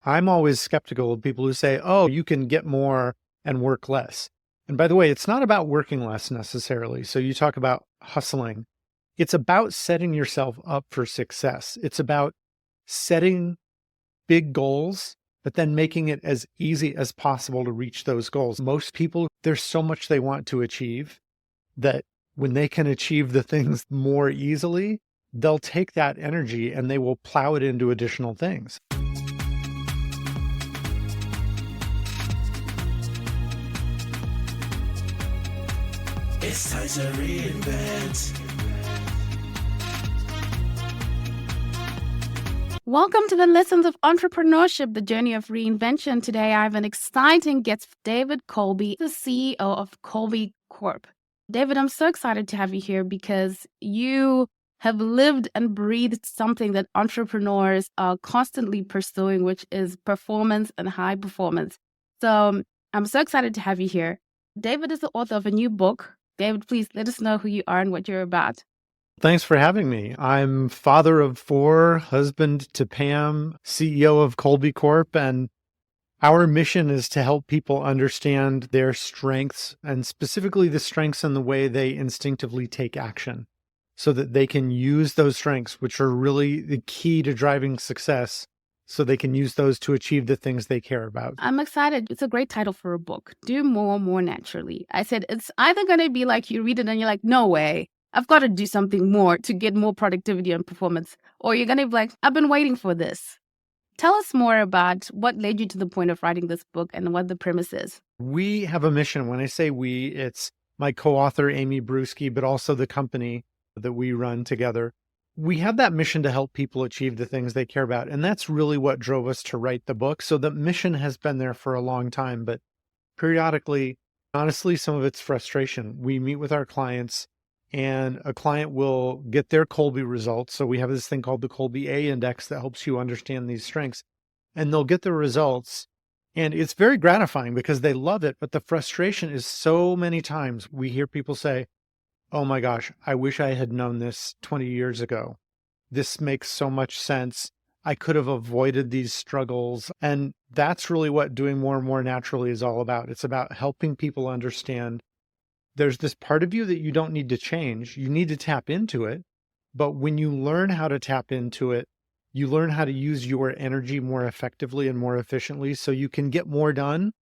I'm always skeptical of people who say, oh, you can get more and work less. And by the way, it's not about working less necessarily. So you talk about hustling. It's about setting yourself up for success. It's about setting big goals, but then making it as easy as possible to reach those goals. Most people, there's so much they want to achieve that when they can achieve the things more easily, they'll take that energy and they will plow it into additional things. It's time to reinvent. Welcome to the Lessons of Entrepreneurship, the journey of reinvention. Today, I have an exciting guest, David Kolbe, the CEO of Kolbe Corp. David, I'm so excited to have you here because you have lived and breathed something that entrepreneurs are constantly pursuing, which is performance and high performance. So I'm so excited to have you here. David is the author of a new book. David, please let us know who you are and what you're about. Thanks for having me. I'm father of 4, husband to Pam, CEO of Kolbe Corp, and our mission is to help people understand their strengths and specifically the strengths in the way they instinctively take action so that they can use those strengths, which are really the key to driving success, so they can use those to achieve the things they care about. I'm excited. It's a great title for a book. Do more naturally. I said, it's either going to be like you read it and you're like, no way. I've got to do something more to get more productivity and performance. Or you're going to be like, I've been waiting for this. Tell us more about what led you to the point of writing this book and what the premise is. We have a mission. When I say we, it's my co-author, Amy Bruschi, but also the company that we run together. We have that mission to help people achieve the things they care about. And that's really what drove us to write the book. So the mission has been there for a long time, but periodically, honestly, some of it's frustration. We meet with our clients and a client will get their Kolbe results. So we have this thing called the Kolbe Index that helps you understand these strengths. And they'll get the results. And it's very gratifying because they love it. But the frustration is so many times we hear people say, oh my gosh, I wish I had known this 20 years ago. This makes so much sense. I could have avoided these struggles. And that's really what doing more and more naturally is all about. It's about helping people understand there's this part of you that you don't need to change. You need to tap into it. But when you learn how to tap into it, you learn how to use your energy more effectively and more efficiently so you can get more done,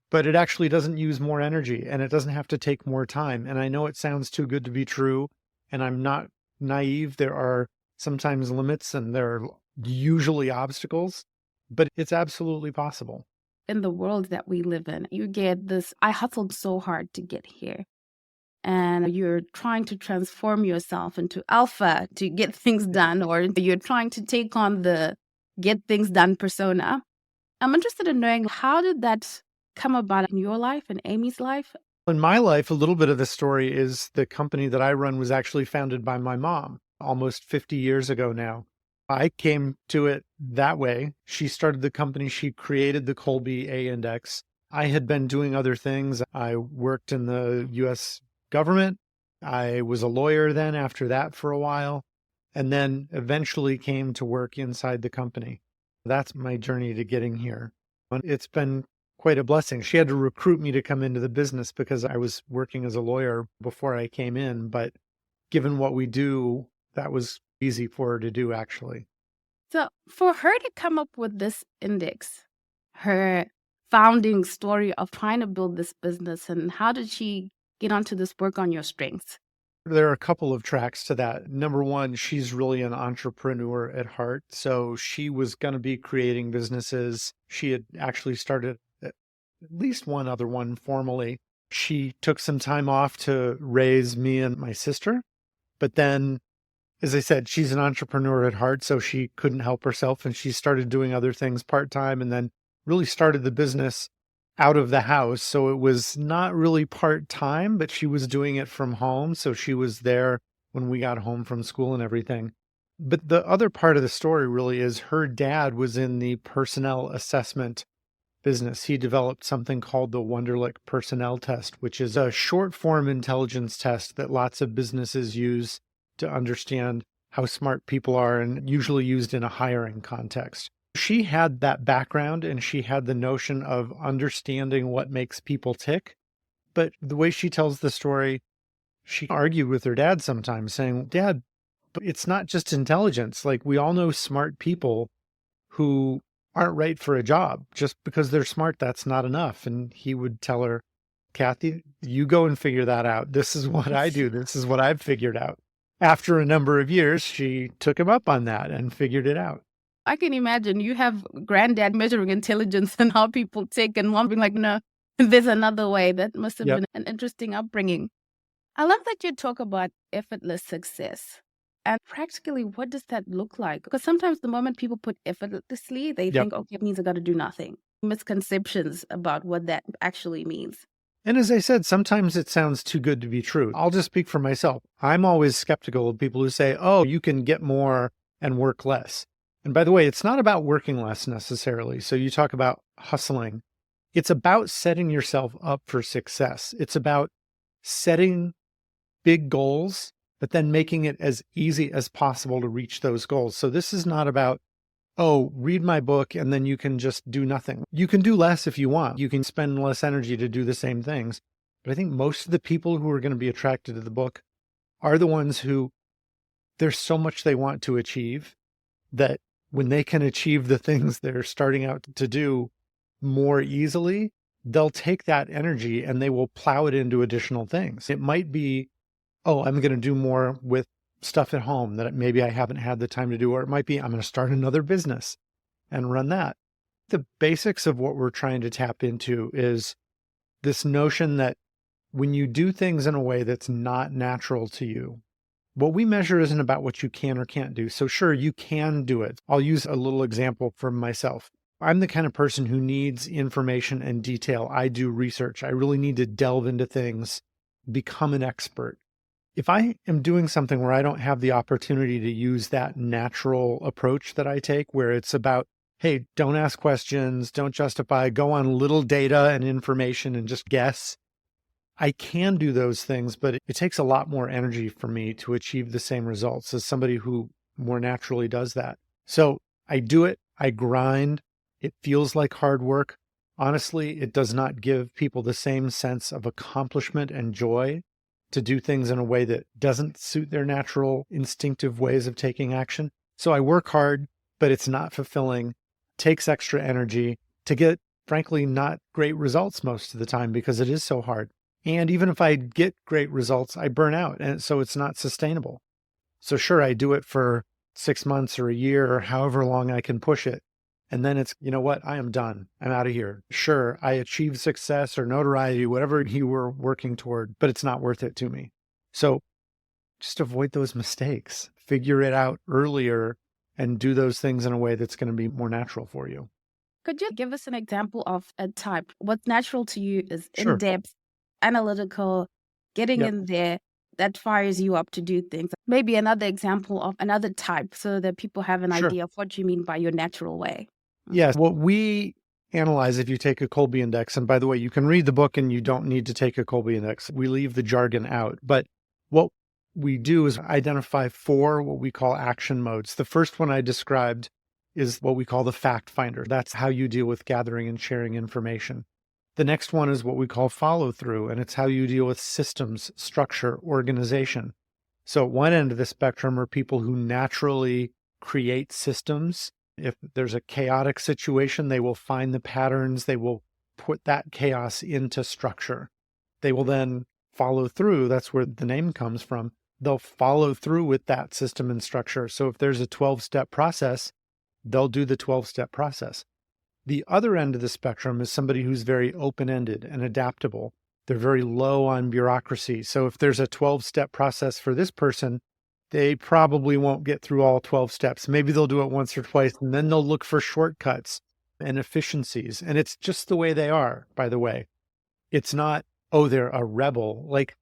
but it actually doesn't use more energy and it doesn't have to take more time. And I know it sounds too good to be true, and I'm not naive. There are sometimes limits and there are usually obstacles, but it's absolutely possible. In the world that we live in, you get this, I hustled so hard to get here. And you're trying to transform yourself into alpha to get things done, or you're trying to take on the get things done persona. I'm interested in knowing, how did that come about in your life and Amy's life? In my life, a little bit of the story is the company that I run was actually founded by my mom almost 50 years ago now. I came to it that way. She started the company. She created the Kolbe Index. I had been doing other things. I worked in the U.S. government. I was a lawyer then after that for a while, and then eventually came to work inside the company. That's my journey to getting here. And it's been quite a blessing. She had to recruit me to come into the business because I was working as a lawyer before I came in. But given what we do, that was easy for her to do, actually. So for her to come up with this index, her founding story of trying to build this business, and how did she get onto this work on your strengths? There are a couple of tracks to that. Number one, she's really an entrepreneur at heart. So she was going to be creating businesses. She had actually started at least one other one formally. She took some time off to raise me and my sister. But then, as I said, she's an entrepreneur at heart, so she couldn't help herself. And she started doing other things part-time and then really started the business out of the house. So it was not really part-time, but she was doing it from home. So she was there when we got home from school and everything. But the other part of the story really is her dad was in the personnel assessment business. He developed something called the Wonderlic Personnel Test, which is a short form intelligence test that lots of businesses use to understand how smart people are, and usually used in a hiring context. She had that background and she had the notion of understanding what makes people tick. But the way she tells the story, she argued with her dad sometimes saying, Dad, but it's not just intelligence. Like we all know smart people who aren't right for a job. Just because they're smart, that's not enough. And he would tell her, Kathy, you go and figure that out. This is what I do. This is what I've figured out. After a number of years, she took him up on that and figured it out. I can imagine you have granddad measuring intelligence and how people tick and one being like, no, there's another way. That must have Yep. been an interesting upbringing. I love that you talk about effortless success. And practically, what does that look like? Because sometimes the moment people put effortlessly, they Yep. think, okay, it means I got to do nothing. Misconceptions about what that actually means. And as I said, sometimes it sounds too good to be true. I'll just speak for myself. I'm always skeptical of people who say, oh, you can get more and work less. And by the way, it's not about working less necessarily. So you talk about hustling. It's about setting yourself up for success. It's about setting big goals, but then making it as easy as possible to reach those goals. So this is not about, oh, read my book and then you can just do nothing. You can do less if you want. You can spend less energy to do the same things. But I think most of the people who are going to be attracted to the book are the ones who there's so much they want to achieve that when they can achieve the things they're starting out to do more easily, they'll take that energy and they will plow it into additional things. It might be, oh, I'm going to do more with stuff at home that maybe I haven't had the time to do, or it might be, I'm going to start another business and run that. The basics of what we're trying to tap into is this notion that when you do things in a way that's not natural to you, what we measure isn't about what you can or can't do. So sure, you can do it. I'll use a little example from myself. I'm the kind of person who needs information and detail. I do research. I really need to delve into things, become an expert. If I am doing something where I don't have the opportunity to use that natural approach that I take, where it's about, hey, don't ask questions, don't justify, go on little data and information and just guess. I can do those things, but it takes a lot more energy for me to achieve the same results as somebody who more naturally does that. So I do it, I grind, it feels like hard work. Honestly, it does not give people the same sense of accomplishment and joy to do things in a way that doesn't suit their natural instinctive ways of taking action. So I work hard, but it's not fulfilling, takes extra energy to get, frankly, not great results most of the time because it is so hard. And even if I get great results, I burn out. And so it's not sustainable. So sure, I do it for 6 months or a year or however long I can push it. And then it's, you know what? I am done. I'm out of here. Sure, I achieved success or notoriety, whatever you were working toward, but it's not worth it to me. So just avoid those mistakes. Figure it out earlier and do those things in a way that's going to be more natural for you. Could you give us an example of a type? What's natural to you is Sure. in-depth, analytical, getting Yep. in there, that fires you up to do things. Maybe another example of another type so that people have an Sure. idea of what you mean by your natural way. Yes. What we analyze if you take a Kolbe Index, and by the way, you can read the book and you don't need to take a Kolbe Index. We leave the jargon out. But what we do is identify 4 what we call action modes. The first one I described is what we call the fact finder. That's how you deal with gathering and sharing information. The next one is what we call follow through, and it's how you deal with systems, structure, organization. So at one end of the spectrum are people who naturally create systems. If there's a chaotic situation, they will find the patterns, they will put that chaos into structure. They will then follow through. That's where the name comes from. They'll follow through with that system and structure. So if there's a 12-step process, they'll do the 12-step process. The other end of the spectrum is somebody who's very open-ended and adaptable. They're very low on bureaucracy. So if there's a 12-step process for this person, they probably won't get through all 12 steps. Maybe they'll do it once or twice, and then they'll look for shortcuts and efficiencies. And it's just the way they are, by the way. It's not, oh, they're a rebel. Like,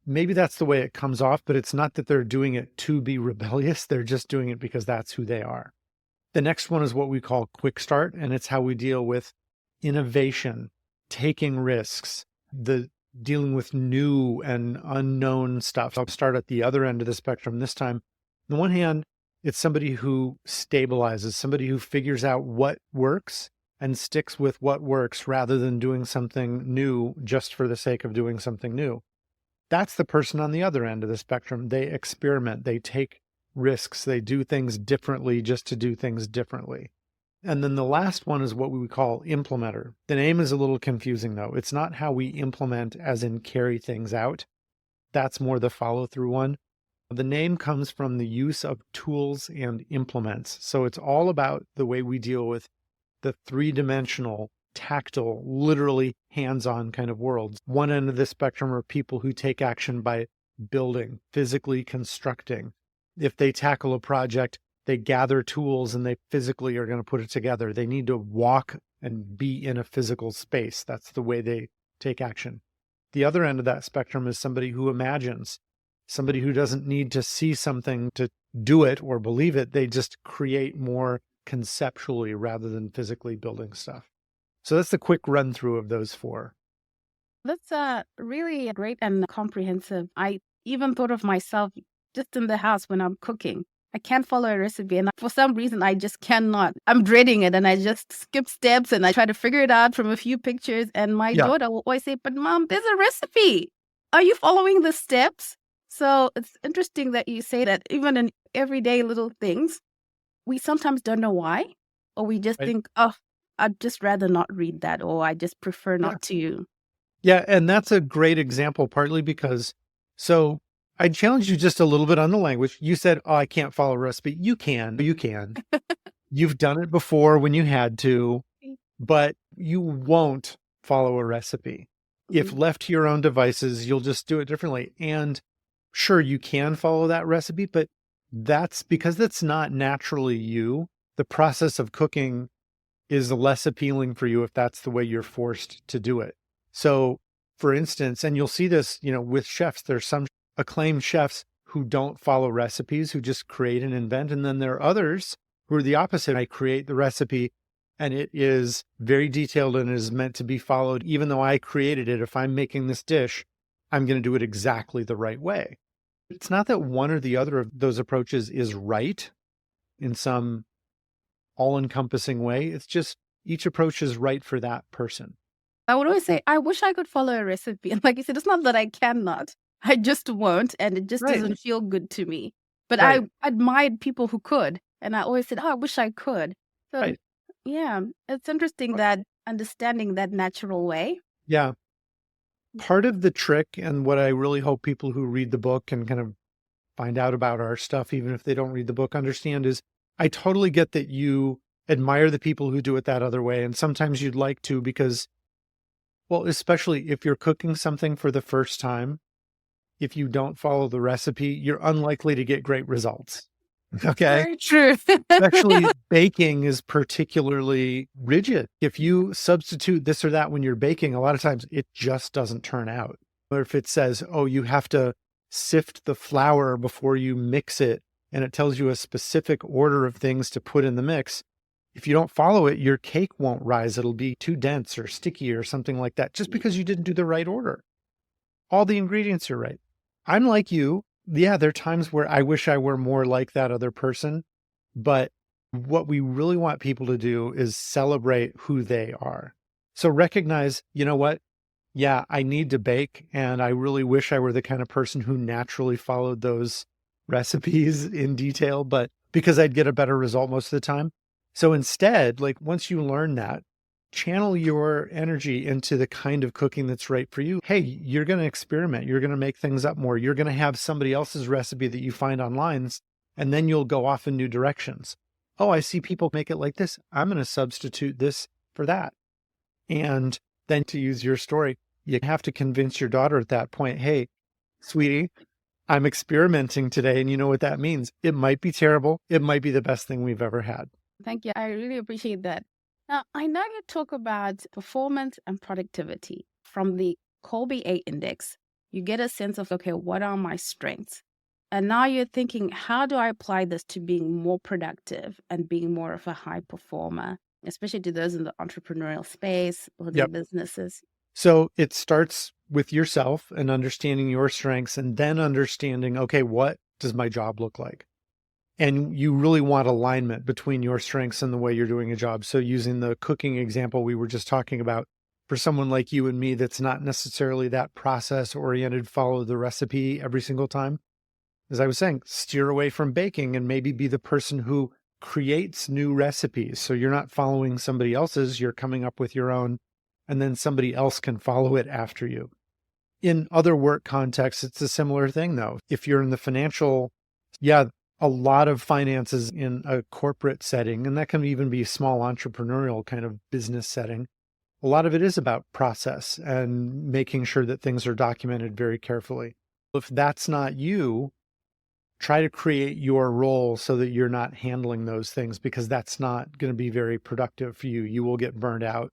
maybe that's the way it comes off, but it's not that they're doing it to be rebellious. They're just doing it because that's who they are. The next one is what we call quick start, and it's how we deal with innovation, taking risks, the dealing with new and unknown stuff. So I'll start at the other end of the spectrum this time. On the one hand, It's somebody who stabilizes, somebody who figures out what works and sticks with what works rather than doing something new just for the sake of doing something new. That's the person on the other end of the spectrum. They experiment, they take risks, they do things differently just to do things differently. And then the last one is what we would call implementer. The name is a little confusing though. It's not how we implement as in carry things out. That's more the follow-through one. The name comes from the use of tools and implements. So it's all about the way we deal with the three-dimensional, tactile, literally hands-on kind of worlds. One end of the spectrum are people who take action by building, physically constructing. If they tackle a project, they gather tools and they physically are going to put it together. They need to walk and be in a physical space. That's the way they take action. The other end of that spectrum is somebody who imagines, somebody who doesn't need to see something to do it or believe it. They just create more conceptually rather than physically building stuff. So that's the quick run through of those four. That's really great and comprehensive. I even thought of myself just in the house when I'm cooking. I can't follow a recipe, and for some reason, I just cannot. I'm dreading it, and I just skip steps, and I try to figure it out from a few pictures. And my daughter will always say, "But Mom, there's a recipe. Are you following the steps?" So it's interesting that you say that even in everyday little things, we sometimes don't know why, or we just think, "Oh, I'd just rather not read that," or "I just prefer not to." Yeah, and that's a great example, partly because, so I challenge you just a little bit on the language. You said, "Oh, I can't follow a recipe." You can. You've done it before when you had to, but you won't follow a recipe. If left to your own devices, you'll just do it differently. And sure, you can follow that recipe, but that's because that's not naturally you. The process of cooking is less appealing for you if that's the way you're forced to do it. So, for instance, and you'll see this, with chefs, there's some acclaimed chefs who don't follow recipes, who just create and invent. And then there are others who are the opposite. I create the recipe and it is very detailed and is meant to be followed. Even though I created it, if I'm making this dish, I'm going to do it exactly the right way. It's not that one or the other of those approaches is right in some all-encompassing way. It's just each approach is right for that person. I would always say, I wish I could follow a recipe. And like you said, it's not that I cannot. I just won't, and it just doesn't feel good to me. But I admired people who could, and I always said, "Oh, I wish I could." So, yeah, it's interesting that understanding that natural way. Yeah. Part of the trick, and what I really hope people who read the book and kind of find out about our stuff, even if they don't read the book, understand is I totally get that you admire the people who do it that other way. And sometimes you'd like to because, well, especially if you're cooking something for the first time, if you don't follow the recipe, you're unlikely to get great results. Okay. Very true. Actually, baking is particularly rigid. If you substitute this or that when you're baking, a lot of times it just doesn't turn out. Or if it says, "Oh, you have to sift the flour before you mix it," and it tells you a specific order of things to put in the mix, if you don't follow it, your cake won't rise. It'll be too dense or sticky or something like that, just because you didn't do the right order. All the ingredients are right. I'm like you. Yeah, there are times where I wish I were more like that other person, but what we really want people to do is celebrate who they are. So recognize, you know what? Yeah, I need to bake, and I really wish I were the kind of person who naturally followed those recipes in detail, but because I'd get a better result most of the time. So instead, like once you learn that, channel your energy into the kind of cooking that's right for you. Hey, you're going to experiment. You're going to make things up more. You're going to have somebody else's recipe that you find online, and then you'll go off in new directions. Oh, I see people make it like this. I'm going to substitute this for that. And then to use your story, you have to convince your daughter at that point, "Hey, sweetie, I'm experimenting today. And you know what that means? It might be terrible. It might be the best thing we've ever had." Thank you. I really appreciate that. Now, I know you talk about performance and productivity. From the Kolbe Index, you get a sense of, okay, what are my strengths? And now you're thinking, how do I apply this to being more productive and being more of a high performer, especially to those in the entrepreneurial space or their businesses? So it starts with yourself and understanding your strengths, and then understanding, okay, what does my job look like? And you really want alignment between your strengths and the way you're doing a job. So using the cooking example we were just talking about, for someone like you and me that's not necessarily that process oriented, follow the recipe every single time, as I was saying, steer away from baking and maybe be the person who creates new recipes. So you're not following somebody else's, you're coming up with your own, and then somebody else can follow it after you. In other work contexts, it's a similar thing though. If you're in the financial, a lot of finances in a corporate setting, and that can even be a small entrepreneurial kind of business setting. A lot of it is about process and making sure that things are documented very carefully. If that's not you, try to create your role so that you're not handling those things, because that's not going to be very productive for you. You will get burned out.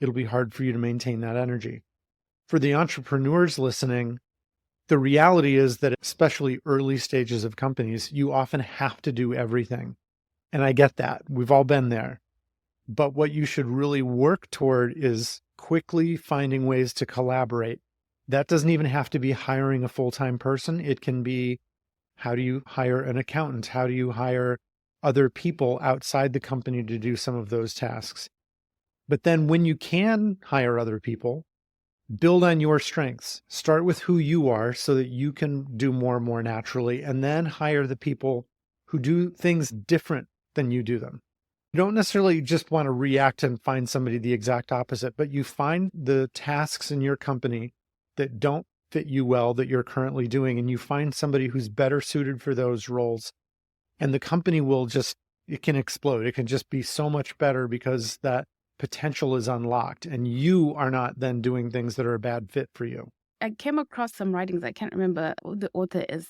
It'll be hard for you to maintain that energy. For the entrepreneurs listening, the reality is that especially early stages of companies, you often have to do everything. And I get that. We've all been there. But what you should really work toward is quickly finding ways to collaborate. That doesn't even have to be hiring a full-time person. It can be, how do you hire an accountant? How do you hire other people outside the company to do some of those tasks? But then when you can hire other people, build on your strengths. Start with who you are so that you can do more and more naturally, and then hire the people who do things different than you do them. You don't necessarily just want to react and find somebody the exact opposite, but you find the tasks in your company that don't fit you well that you're currently doing, and you find somebody who's better suited for those roles. And the company will just, it can explode. It can just be so much better because that potential is unlocked and you are not then doing things that are a bad fit for you. I came across some writings, I can't remember who the author is,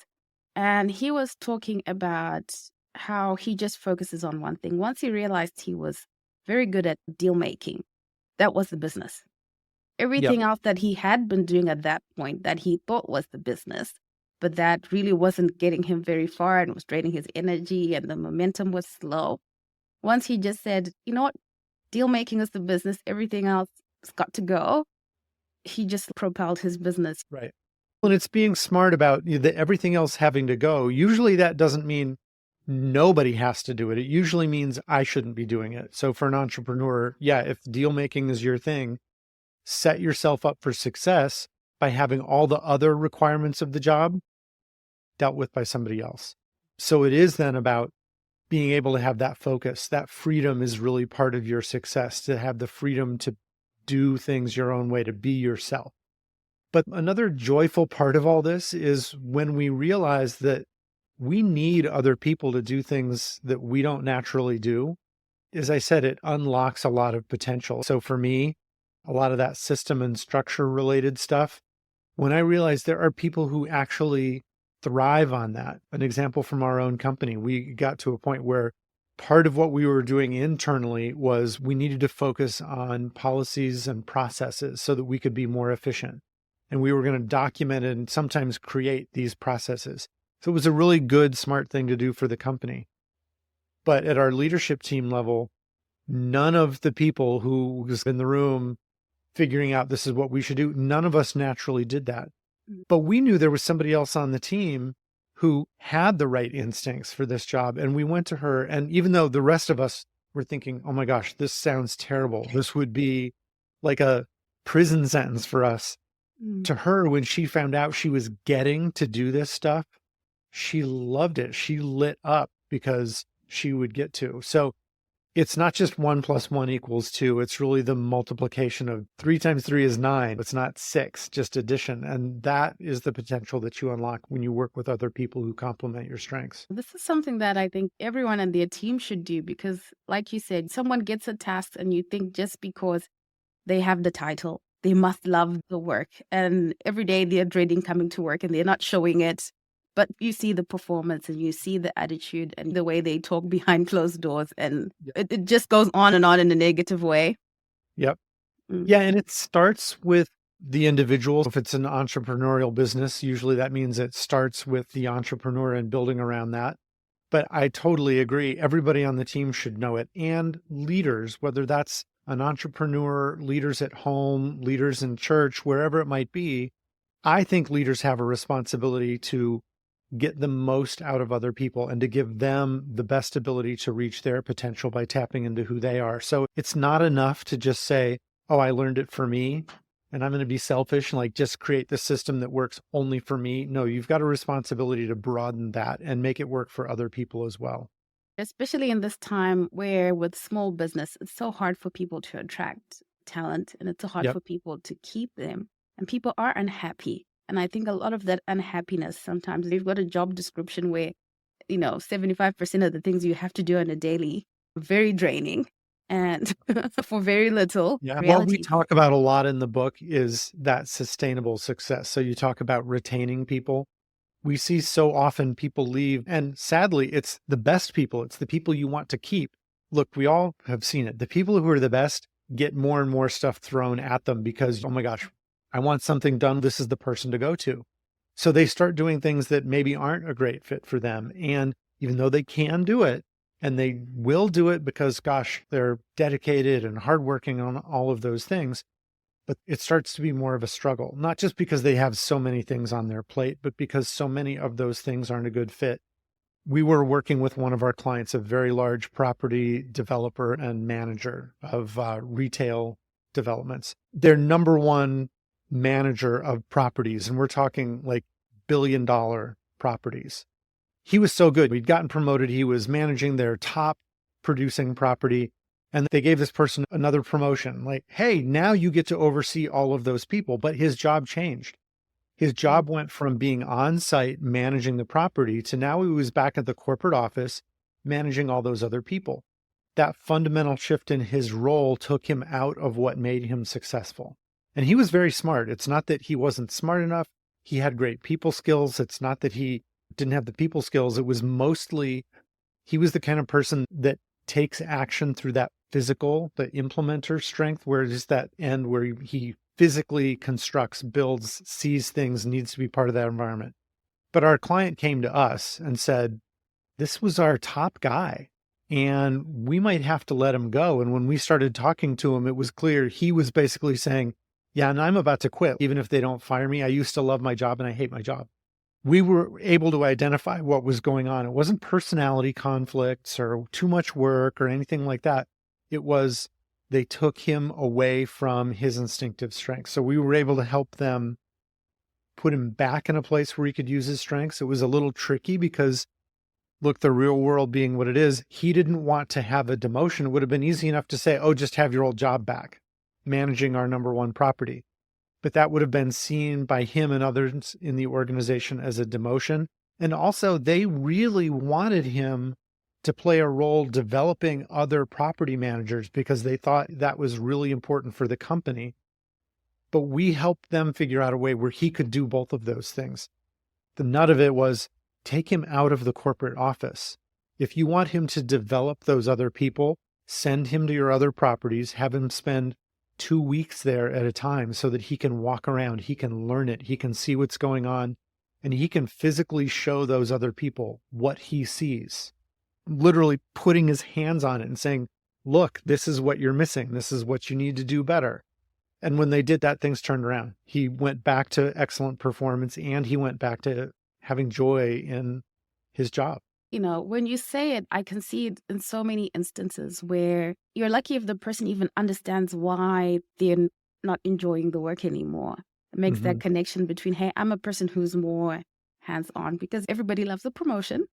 and he was talking about how he just focuses on one thing. Once he realized he was very good at deal making, that was the business. Everything else that he had been doing at that point that he thought was the business, but that really wasn't getting him very far and was draining his energy and the momentum was slow. Once he just said, you know what, deal making is the business, everything else has got to go, he just propelled his business. Right. When it's being smart about everything else having to go, usually that doesn't mean nobody has to do it. It usually means I shouldn't be doing it. So for an entrepreneur, if deal making is your thing, set yourself up for success by having all the other requirements of the job dealt with by somebody else. So it is then about being able to have that focus. That freedom is really part of your success, to have the freedom to do things your own way, to be yourself. But another joyful part of all this is when we realize that we need other people to do things that we don't naturally do. As I said, it unlocks a lot of potential. So for me, a lot of that system and structure related stuff, when I realized there are people who actually thrive on that. An example from our own company, we got to a point where part of what we were doing internally was we needed to focus on policies and processes so that we could be more efficient. And we were going to document and sometimes create these processes. So it was a really good, smart thing to do for the company. But at our leadership team level, none of the people who was in the room figuring out this is what we should do, none of us naturally did that. But we knew there was somebody else on the team who had the right instincts for this job. And we went to her, and even though the rest of us were thinking, oh my gosh, this sounds terrible, this would be like a prison sentence for us. To her, when she found out she was getting to do this stuff, she loved it. She lit up because she would get to. So it's not just 1 + 1 = 2. It's really the multiplication of 3 × 3 is 9. It's not 6, just addition. And that is the potential that you unlock when you work with other people who complement your strengths. This is something that I think everyone on their team should do because, like you said, someone gets a task and you think just because they have the title, they must love the work. And every day they're dreading coming to work and they're not showing it. But you see the performance and you see the attitude and the way they talk behind closed doors. And it just goes on in a negative way. Yep. Yeah. And it starts with the individual. If it's an entrepreneurial business, usually that means it starts with the entrepreneur and building around that. But I totally agree. Everybody on the team should know it. And leaders, whether that's an entrepreneur, leaders at home, leaders in church, wherever it might be, I think leaders have a responsibility to get the most out of other people and to give them the best ability to reach their potential by tapping into who they are. So it's not enough to just say, oh, I learned it for me and I'm going to be selfish and like just create the system that works only for me. No, you've got a responsibility to broaden that and make it work for other people as well. Especially in this time where with small business, it's so hard for people to attract talent and it's so hard Yep. for people to keep them. And people are unhappy. And I think a lot of that unhappiness, sometimes you've got a job description where, 75% of the things you have to do on a daily, very draining and for very little Yeah. What we reality. talk about a lot in the book is that sustainable success. So you talk about retaining people. We see so often people leave, and sadly, it's the best people. It's the people you want to keep. Look, we all have seen it. The people who are the best get more and more stuff thrown at them because, oh my gosh, I want something done. This is the person to go to. So they start doing things that maybe aren't a great fit for them. And even though they can do it, and they will do it because, gosh, they're dedicated and hardworking on all of those things, but it starts to be more of a struggle, not just because they have so many things on their plate, but because so many of those things aren't a good fit. We were working with one of our clients, a very large property developer and manager of retail developments. Their number one manager of properties, and we're talking like billion-dollar properties. He was so good. We'd gotten promoted. He was managing their top producing property. And they gave this person another promotion, like, hey, now you get to oversee all of those people. But his job changed. His job went from being on site managing the property to now he was back at the corporate office managing all those other people. That fundamental shift in his role took him out of what made him successful. And he was very smart. It's not that he wasn't smart enough. He had great people skills. It's not that he didn't have the people skills. It was mostly, he was the kind of person that takes action through that physical, the implementer strength, where it is that end where he physically constructs, builds, sees things, needs to be part of that environment. But our client came to us and said, this was our top guy and we might have to let him go. And when we started talking to him, it was clear he was basically saying, yeah, and I'm about to quit. Even if they don't fire me, I used to love my job and I hate my job. We were able to identify what was going on. It wasn't personality conflicts or too much work or anything like that. It was they took him away from his instinctive strengths. So we were able to help them put him back in a place where he could use his strengths. It was a little tricky because, look, the real world being what it is, he didn't want to have a demotion. It would have been easy enough to say, oh, just have your old job back, managing our number one property. But that would have been seen by him and others in the organization as a demotion. And also, they really wanted him to play a role developing other property managers because they thought that was really important for the company. But we helped them figure out a way where he could do both of those things. The nut of it was take him out of the corporate office. If you want him to develop those other people, send him to your other properties, have him spend 2 weeks there at a time so that he can walk around, he can learn it, he can see what's going on, and he can physically show those other people what he sees. Literally putting his hands on it and saying, look, this is what you're missing. This is what you need to do better. And when they did that, things turned around. He went back to excellent performance and he went back to having joy in his job. When you say it, I can see it in so many instances where you're lucky if the person even understands why they're not enjoying the work anymore. It makes that connection between, hey, I'm a person who's more hands-on because everybody loves a promotion.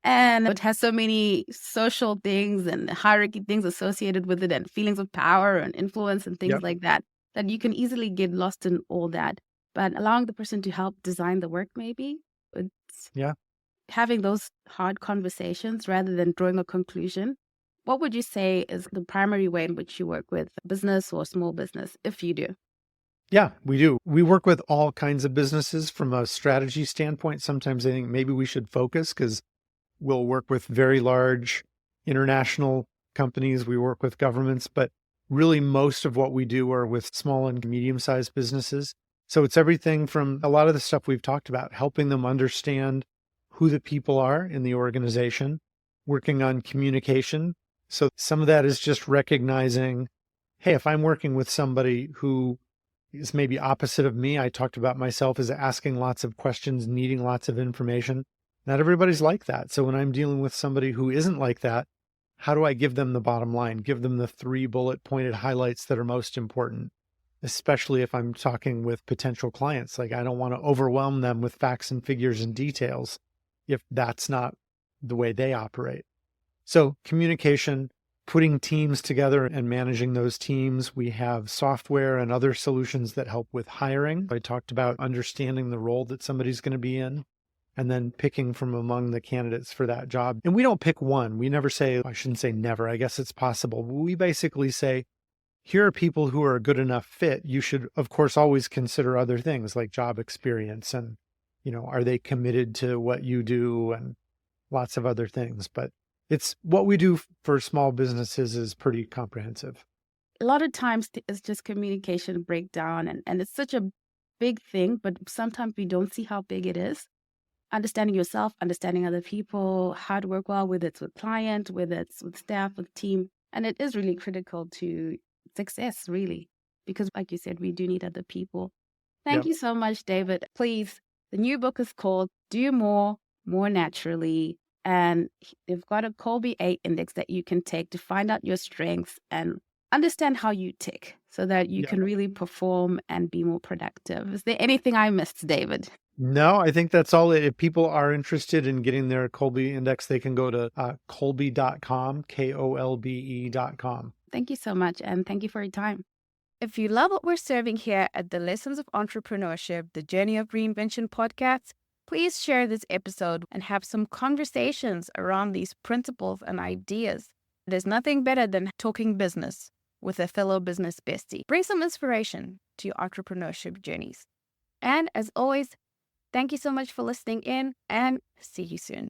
And it has so many social things and hierarchy things associated with it and feelings of power and influence and things like that you can easily get lost in all that. But allowing the person to help design the work, maybe, it's having those hard conversations rather than drawing a conclusion. What would you say is the primary way in which you work with business or small business, if you do? Yeah, we do. We work with all kinds of businesses from a strategy standpoint. Sometimes I think maybe we should focus because we'll work with very large international companies. We work with governments, but really most of what we do are with small and medium-sized businesses. So it's everything from a lot of the stuff we've talked about, helping them understand who the people are in the organization, working on communication. So some of that is just recognizing, hey, if I'm working with somebody who is maybe opposite of me. I talked about myself as asking lots of questions, needing lots of information. Not everybody's like that. So when I'm dealing with somebody who isn't like that, how do I give them the bottom line, give them the 3 bullet pointed highlights that are most important, especially if I'm talking with potential clients? Like, I don't want to overwhelm them with facts and figures and details if that's not the way they operate. So communication, putting teams together and managing those teams. We have software and other solutions that help with hiring. I talked about understanding the role that somebody's going to be in and then picking from among the candidates for that job. And we don't pick one. We never say, I shouldn't say never, I guess it's possible. We basically say, here are people who are a good enough fit. You should, of course, always consider other things like job experience and, are they committed to what you do and lots of other things. But it's what we do for small businesses is pretty comprehensive. A lot of times it's just communication breakdown, and it's such a big thing, but sometimes we don't see how big it is. Understanding yourself, understanding other people, how to work well, whether it's with client, whether it's with staff, with team. And it is really critical to success, really, because like you said, we do need other people. Thank you so much, David. Please, the new book is called Do More Naturally. And they've got a Kolbe Index that you can take to find out your strengths and understand how you tick so that you can really perform and be more productive. Is there anything I missed, David? No, I think that's all. If people are interested in getting their Kolbe Index, they can go to kolbe.com, KOLBE.com. Thank you so much. And thank you for your time. If you love what we're serving here at the Lessons of Entrepreneurship, the Journey of Reinvention podcast, please share this episode and have some conversations around these principles and ideas. There's nothing better than talking business with a fellow business bestie. Bring some inspiration to your entrepreneurship journeys. And as always, thank you so much for listening in and see you soon.